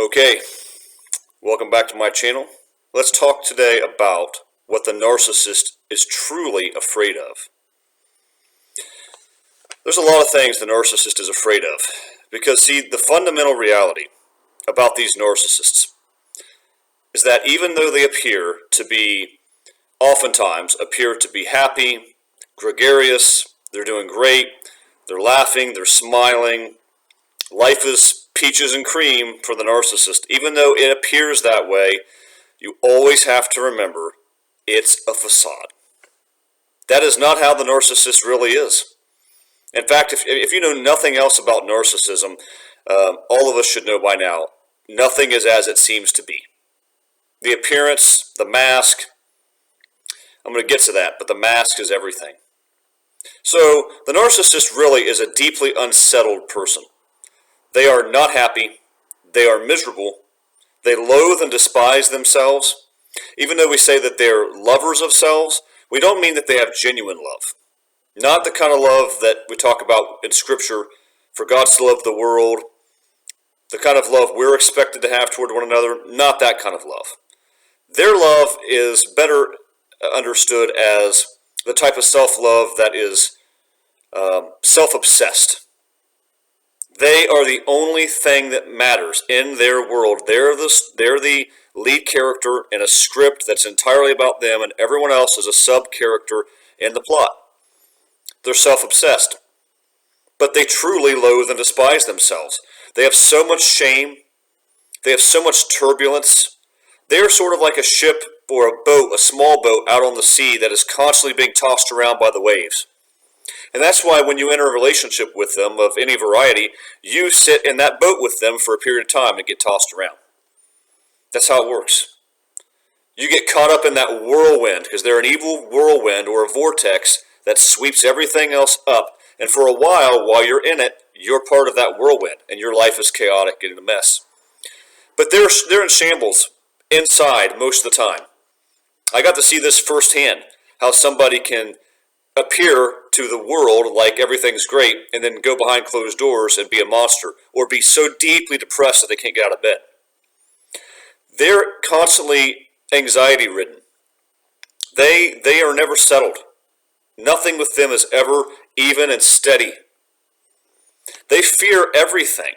Okay, welcome back to my channel. Let's talk today about what the narcissist is truly afraid of. There's a lot of things the narcissist is afraid of because, see, the fundamental reality about these narcissists is that even though they oftentimes appear to be happy, gregarious, they're doing great, they're laughing, they're smiling, life is peaches and cream for the narcissist. Even though it appears that way, you always have to remember it's a facade. That is not how the narcissist really is. In fact, if you know nothing else about narcissism, all of us should know by now, nothing is as it seems to be. The appearance, the mask, I'm going to get to that, but the mask is everything. So the narcissist really is a deeply unsettled person. They are not happy, they are miserable, they loathe and despise themselves. Even though we say that they're lovers of selves, we don't mean that they have genuine love. Not the kind of love that we talk about in Scripture, for God so loved the world, the kind of love we're expected to have toward one another, not that kind of love. Their love is better understood as the type of self-love that is self-obsessed. They are the only thing that matters in their world. They're the lead character in a script that's entirely about them, and everyone else is a sub-character in the plot. They're self-obsessed. But they truly loathe and despise themselves. They have so much shame. They have so much turbulence. They're sort of like a ship or a boat, a small boat out on the sea that is constantly being tossed around by the waves. And that's why when you enter a relationship with them of any variety, you sit in that boat with them for a period of time and get tossed around. That's how it works. You get caught up in that whirlwind because they're an evil whirlwind or a vortex that sweeps everything else up. And for a while you're in it, you're part of that whirlwind and your life is chaotic and a mess. But they're in shambles inside most of the time. I got to see this firsthand, how somebody can appear to the world like everything's great and then go behind closed doors and be a monster or be so deeply depressed that they can't get out of bed. They're constantly anxiety ridden. They are never settled. Nothing with them is ever even and steady. They fear everything.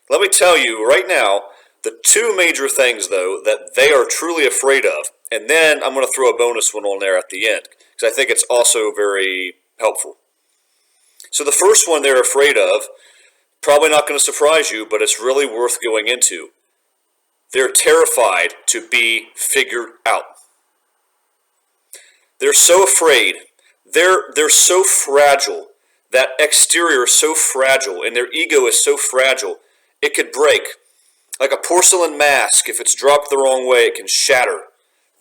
Let me tell you right now, the two major things though that they are truly afraid of, and then I'm going to throw a bonus one on there at the end because I think it's also very helpful. So the first one they're afraid of, probably not going to surprise you, but it's really worth going into. They're terrified to be figured out. They're so afraid. They're so fragile. That exterior is so fragile, and their ego is so fragile, it could break. Like a porcelain mask, if it's dropped the wrong way, it can shatter.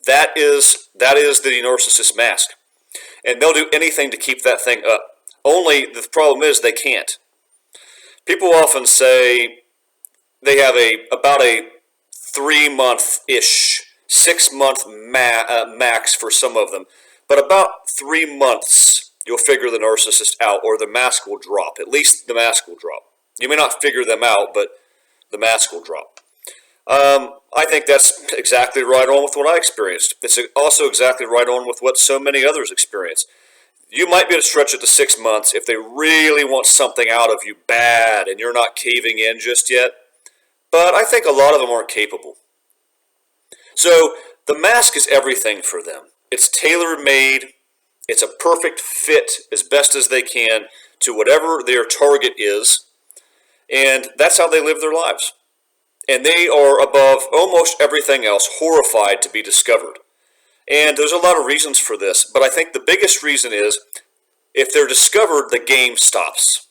That is the narcissist mask. And they'll do anything to keep that thing up. Only the problem is they can't. People often say they have about a 3-month-ish, 6-month max for some of them. But about 3 months, you'll figure the narcissist out, or the mask will drop. At least the mask will drop. You may not figure them out, but the mask will drop. I think that's exactly right on with what I experienced. It's also exactly right on with what so many others experience. You might be able to stretch it to 6 months if they really want something out of you bad and you're not caving in just yet. But I think a lot of them aren't capable. So the mask is everything for them. It's tailor-made. It's a perfect fit as best as they can to whatever their target is. And that's how they live their lives. And they are, above almost everything else, horrified to be discovered. And there's a lot of reasons for this, but I think the biggest reason is if they're discovered, the game stops.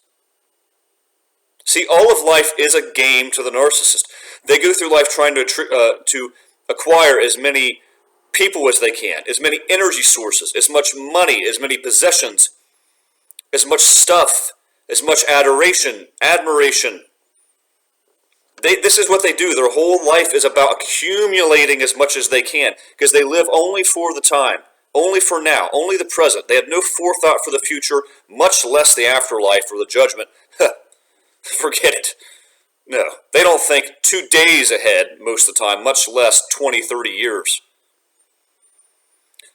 See, all of life is a game to the narcissist. They go through life trying to acquire as many people as they can, as many energy sources, as much money, as many possessions, as much stuff, as much adoration, admiration. This is what they do. Their whole life is about accumulating as much as they can because they live only for the time, only for now, only the present. They have no forethought for the future, much less the afterlife or the judgment. Forget it. No, they don't think 2 days ahead most of the time, much less 20, 30 years.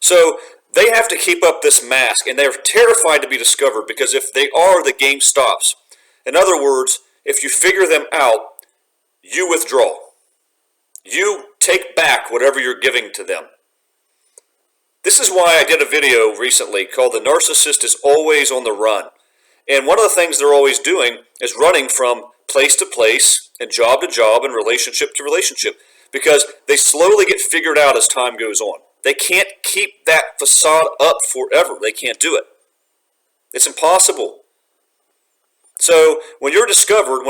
So they have to keep up this mask, and they're terrified to be discovered, because if they are, the game stops. In other words, if you figure them out, you withdraw. You take back whatever you're giving to them. This is why I did a video recently called "The Narcissist is Always on the Run." And one of the things they're always doing is running from place to place and job to job and relationship to relationship, because they slowly get figured out as time goes on. They can't keep that facade up forever. They can't do it. It's impossible. So when they're discovered,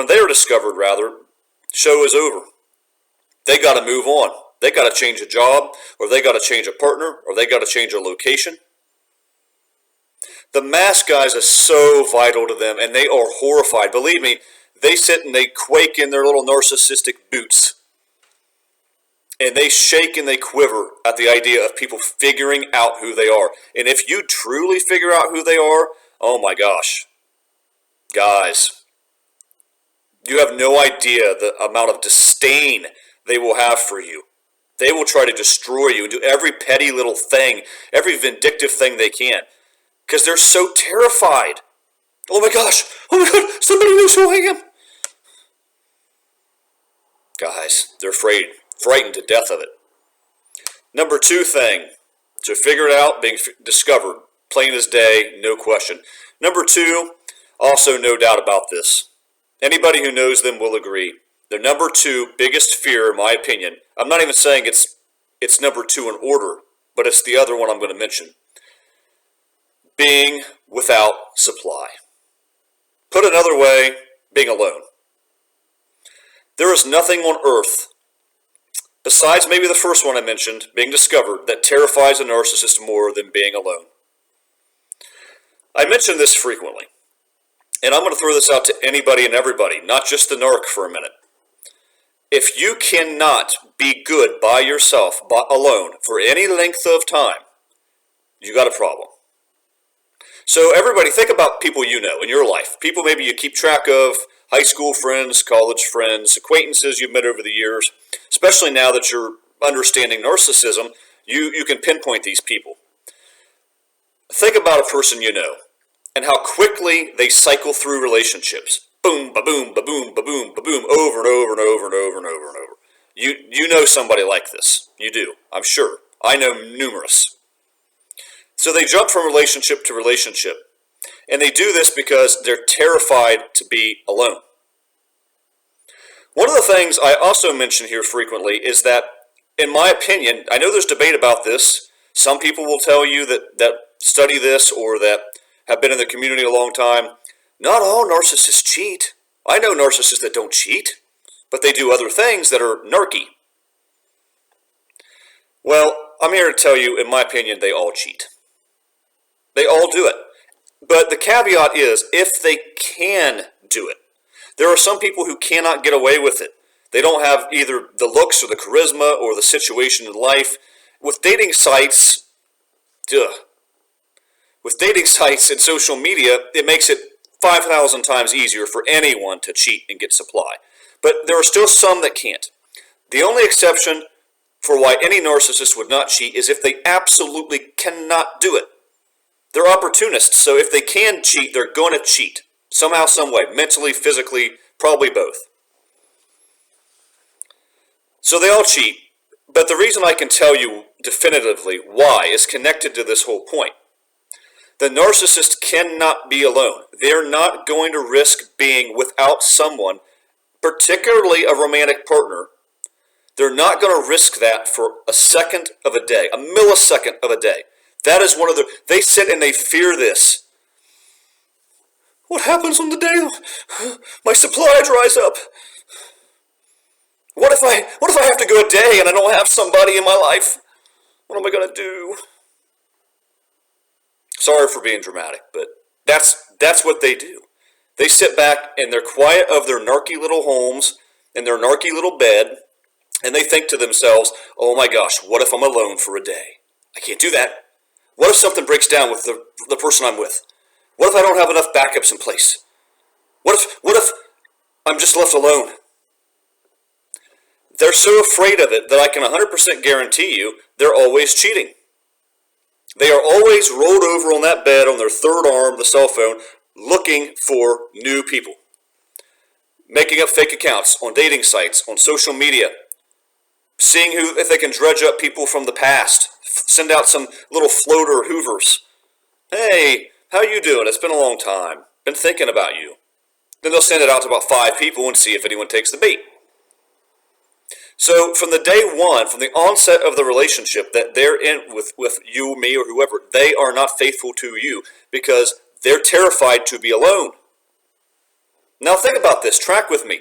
show is over. They got to move on. They got to change a job, or they got to change a partner, or they got to change a location. The mask guys are so vital to them, and they are horrified. Believe me, they sit and they quake in their little narcissistic boots. And they shake and they quiver at the idea of people figuring out who they are. And if you truly figure out who they are, oh my gosh. Guys, you have no idea the amount of disdain they will have for you. They will try to destroy you and do every petty little thing, every vindictive thing they can, because they're so terrified. Oh my gosh, somebody knows who I am. Guys, they're frightened to death of it. Number 2 thing, to figure it out, being discovered, plain as day, no question. Number 2, also no doubt about this. Anybody who knows them will agree. Their number 2 biggest fear, in my opinion, I'm not even saying it's number 2 in order, but it's the other one I'm going to mention. Being without supply. Put another way, being alone. There is nothing on earth, besides maybe the first one I mentioned, being discovered, that terrifies a narcissist more than being alone. I mention this frequently, and I'm going to throw this out to anybody and everybody, not just the narc for a minute. If you cannot be good by yourself, alone, for any length of time, you got a problem. So everybody, think about people you know in your life. People maybe you keep track of, high school friends, college friends, acquaintances you've met over the years. Especially now that you're understanding narcissism, you can pinpoint these people. Think about a person you know and how quickly they cycle through relationships. Boom, ba-boom, ba-boom, ba-boom, ba-boom, over and over and over and over and over and over. You know somebody like this. You do, I'm sure. I know numerous. So they jump from relationship to relationship. And they do this because they're terrified to be alone. One of the things I also mention here frequently is that, in my opinion, I know there's debate about this. Some people will tell you that study this or that have been in the community a long time. Not all narcissists cheat. I know narcissists that don't cheat, but they do other things that are narky. Well, I'm here to tell you, in my opinion, they all cheat. They all do it. But the caveat is, if they can do it. There are some people who cannot get away with it. They don't have either the looks or the charisma or the situation in life. With dating sites, and social media, it makes it 5,000 times easier for anyone to cheat and get supply. But there are still some that can't. The only exception for why any narcissist would not cheat is if they absolutely cannot do it. They're opportunists, so if they can cheat, they're going to cheat. Somehow, some way, mentally, physically, probably both. So they all cheat, but the reason I can tell you definitively why is connected to this whole point. The narcissist cannot be alone. They're not going to risk being without someone, particularly a romantic partner. They're not going to risk that for a second of a day, a millisecond of a day. That is one of they sit and they fear this. What happens on the day my supply dries up? What if I have to go a day and I don't have somebody in my life? What am I going to do? Sorry for being dramatic, but that's what they do. They sit back and they're quiet of their narky little homes and their narky little bed, and they think to themselves, oh my gosh, what if I'm alone for a day? I can't do that. What if something breaks down with the person I'm with? What if I don't have enough backups in place? What if I'm just left alone? They're so afraid of it that I can 100% guarantee you they're always cheating. They are always rolled over on that bed on their third arm, the cell phone, looking for new people. Making up fake accounts on dating sites, on social media. Seeing if they can dredge up people from the past. Send out some little floater hoovers. Hey, how you doing? It's been a long time. Been thinking about you. Then they'll send it out to about 5 people and see if anyone takes the bait. So from the day one, from the onset of the relationship that they're in with you, me, or whoever, they are not faithful to you because they're terrified to be alone. Now think about this. Track with me.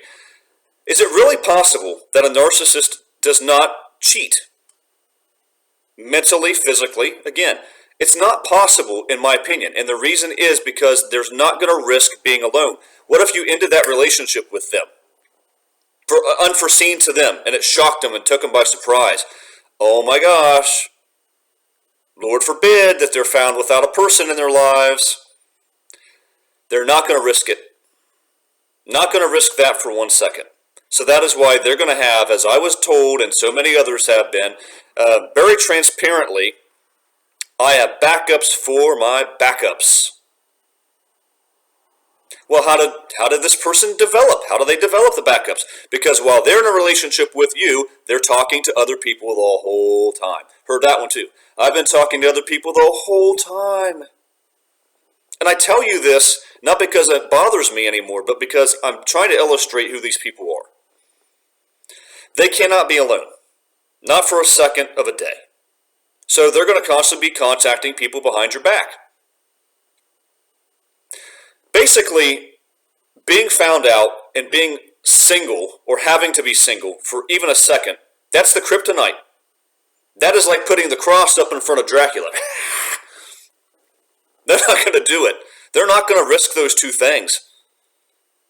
Is it really possible that a narcissist does not cheat? Mentally, physically, again, it's not possible in my opinion. And the reason is because there's not going to risk being alone. What if you ended that relationship with them? For unforeseen to them, and it shocked them and took them by surprise. Oh my gosh. Lord forbid that they're found without a person in their lives. They're not going to risk it. Not going to risk that for 1 second. So that is why they're going to have, as I was told, and so many others have been, very transparently, I have backups for my backups. Well, how did this person develop? How do they develop the backups? Because while they're in a relationship with you, they're talking to other people the whole time. Heard that one too. I've been talking to other people the whole time. And I tell you this, not because it bothers me anymore, but because I'm trying to illustrate who these people are. They cannot be alone. Not for a second of a day. So they're going to constantly be contacting people behind your back. Basically, being found out and being single or having to be single for even a second, that's the kryptonite. That is like putting the cross up in front of Dracula. They're not going to do it. They're not going to risk those two things.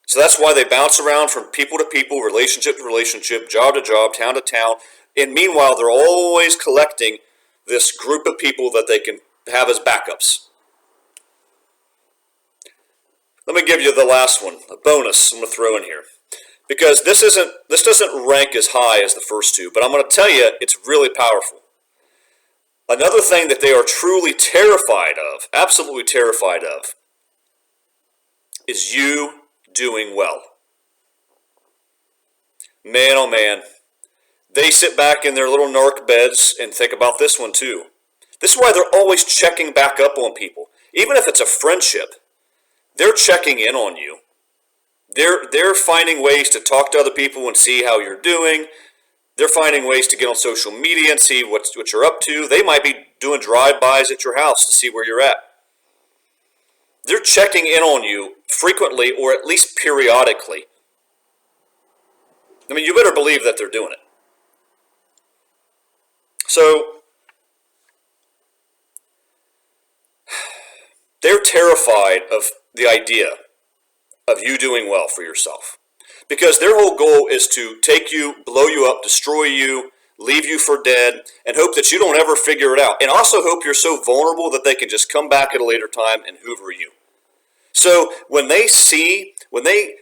So that's why they bounce around from people to people, relationship to relationship, job to job, town to town. And meanwhile, they're always collecting this group of people that they can have as backups. Let me give you the last one, a bonus I'm going to throw in here. Because this doesn't rank as high as the first two, but I'm going to tell you it's really powerful. Another thing that they are truly terrified of, absolutely terrified of, is you doing well. Man, oh man. They sit back in their little narc beds and think about this one too. This is why they're always checking back up on people. Even if it's a friendship, they're checking in on you. They're finding ways to talk to other people and see how you're doing. They're finding ways to get on social media and see what you're up to. They might be doing drive-bys at your house to see where you're at. They're checking in on you frequently or at least periodically. I mean, you better believe that they're doing it. So, they're terrified of the idea of you doing well for yourself. Because their whole goal is to take you, blow you up, destroy you, leave you for dead, and hope that you don't ever figure it out. And also hope you're so vulnerable that they can just come back at a later time and hoover you. So when they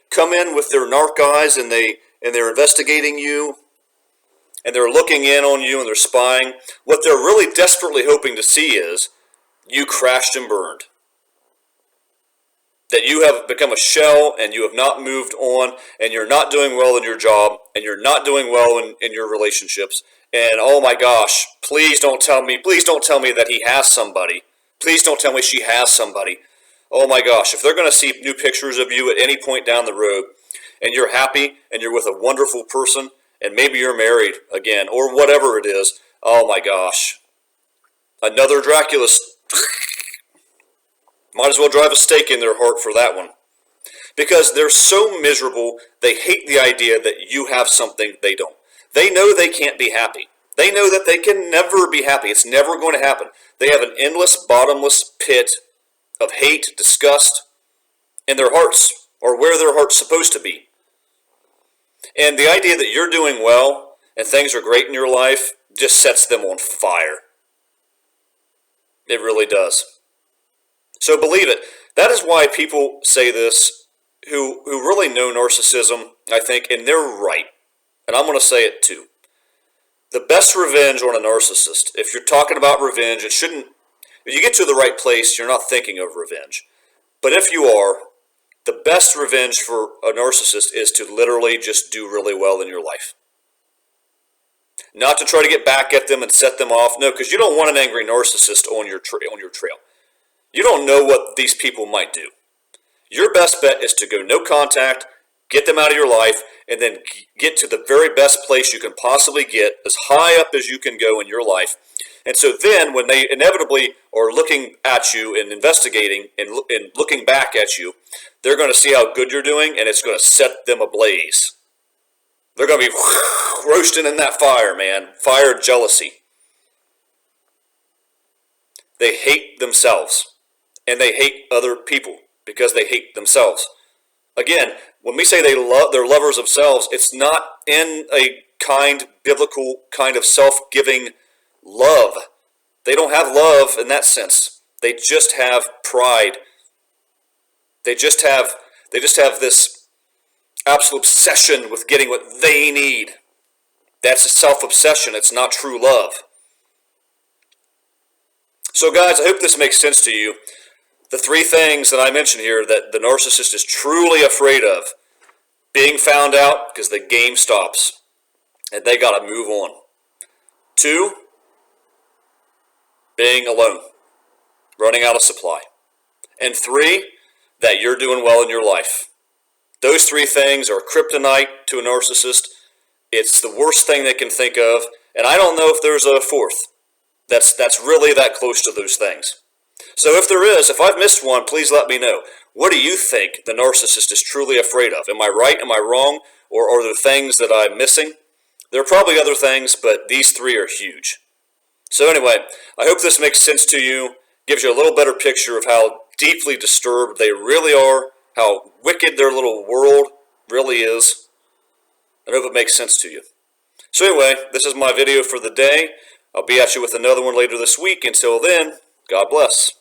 come in with their narc eyes and they're investigating you, and they're looking in on you and they're spying, what they're really desperately hoping to see is you crashed and burned. That you have become a shell and you have not moved on and you're not doing well in your job and you're not doing well in your relationships. And oh my gosh, please don't tell me that he has somebody. Please don't tell me she has somebody. Oh my gosh, if they're going to see new pictures of you at any point down the road and you're happy and you're with a wonderful person and maybe you're married again or whatever it is, oh my gosh. Another Dracula. Might as well drive a stake in their heart for that one. Because they're so miserable, they hate the idea that you have something they don't. They know they can't be happy. They know that they can never be happy. It's never going to happen. They have an endless, bottomless pit of hate, disgust in their hearts, or where their heart's supposed to be. And the idea that you're doing well and things are great in your life just sets them on fire. It really does. So believe it. That is why people say this who really know narcissism, I think, and they're right. and I'm going to say it too. The best revenge on a narcissist, if you're talking about revenge, it shouldn't, if you get to the right place, you're not thinking of revenge. But if you are, the best revenge for a narcissist is to literally just do really well in your life. Not to try to get back at them and set them off. No, because you don't want an angry narcissist on your trail. You don't know what these people might do. Your best bet is to go no contact, get them out of your life, and then get to the very best place you can possibly get, as high up as you can go in your life. And so then when they inevitably are looking at you and investigating and looking back at you, they're going to see how good you're doing, and it's going to set them ablaze. They're going to be roasting in that fire, man. Fire jealousy. They hate themselves, and they hate other people because they hate themselves. Again, when we say they're lovers of selves, it's not in a kind, biblical kind of self-giving love. They don't have love in that sense. They just have pride. They just have this absolute obsession with getting what they need. That's a self-obsession. It's not true love. So guys, I hope this makes sense to you. The three things that I mentioned here that the narcissist is truly afraid of: being found out, because the game stops and they got to move on. 2, being alone, running out of supply. And 3, that you're doing well in your life. Those 3 things are kryptonite to a narcissist. It's the worst thing they can think of, and I don't know if there's a 4th that's really that close to those things. So if there is, if I've missed one, please let me know. What do you think the narcissist is truly afraid of? Am I right? Am I wrong? Or are there things that I'm missing? There are probably other things, but these 3 are huge. So anyway, I hope this makes sense to you, gives you a little better picture of how deeply disturbed they really are, how wicked their little world really is. I hope it makes sense to you. So anyway, this is my video for the day. I'll be at you with another one later this week. Until then, God bless.